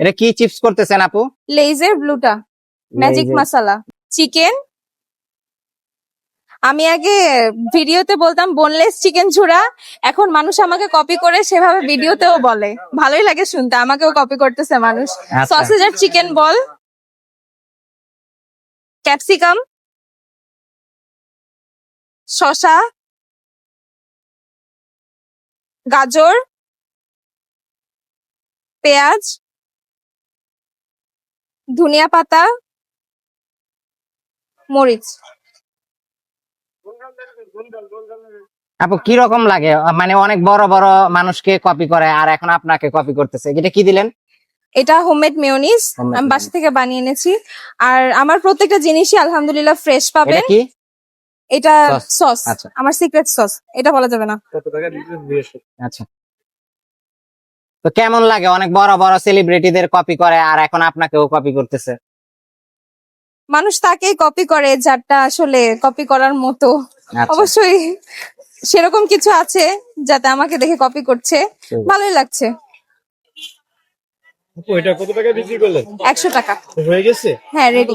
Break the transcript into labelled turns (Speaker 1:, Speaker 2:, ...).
Speaker 1: এটা কি চিপস করতেছেন আপু?
Speaker 2: লেইজের ব্লুটা ম্যাজিক
Speaker 1: লেইজের।
Speaker 2: মাসালা চিকেন। আমি আগে ভিডিওতে বলতাম বোনলেস চিকেন ঝুরা, এখন মানুষ আমাকে কপি করে সেভাবে ভিডিওতেও বলে। ভালোই লাগে শুনতে, আমাকেও কপি করতেছে মানুষ।
Speaker 1: আচ্ছা।
Speaker 2: সসেজের চিকেন বল, ক্যাপসিকাম, শসা, গাজর, পেঁয়াজ, ধনিয়া পাতা, মরিচ।
Speaker 1: আপু কি রকম লাগে? মানে অনেক বড় বড় মানুষকে কপি করে আর এখন আপনাকে কপি করতেছে, এটা কি দিলেন?
Speaker 2: এটা হোমমেড মেয়োনিজ,
Speaker 1: Homemade
Speaker 2: আমি বাসা
Speaker 1: mayonnaise।
Speaker 2: থেকে বানিয়ে এনেছি। আর আমার প্রত্যেকটা জিনিসই আলহামদুলিল্লাহ ফ্রেশ
Speaker 1: এটা
Speaker 2: পাবেন।
Speaker 1: কি
Speaker 2: এটা
Speaker 1: Sauce?
Speaker 2: সস,
Speaker 1: আচ্ছা
Speaker 2: আমার সিক্রেট সস, এটা বলা যাবে না।
Speaker 1: আচ্ছা। তো কেমন লাগে অনেক বড় বড় সেলিব্রিটিদের কপি করে আর এখন আপনাকেও কপি করতেছে?
Speaker 2: মানুষ তাকেই কপি করে যারটা আসলে কপি করার মতো।
Speaker 1: আচ্ছা।
Speaker 2: অবশ্যই সেরকম কিছু আছে যাতে আমাকে দেখে কপি করছে, ভালোই লাগছে।
Speaker 3: এটা কত টাকা বিক্রি করলেন?
Speaker 2: 100 টাকা।
Speaker 3: হয়ে গেছে?
Speaker 2: হ্যাঁ, রেডি।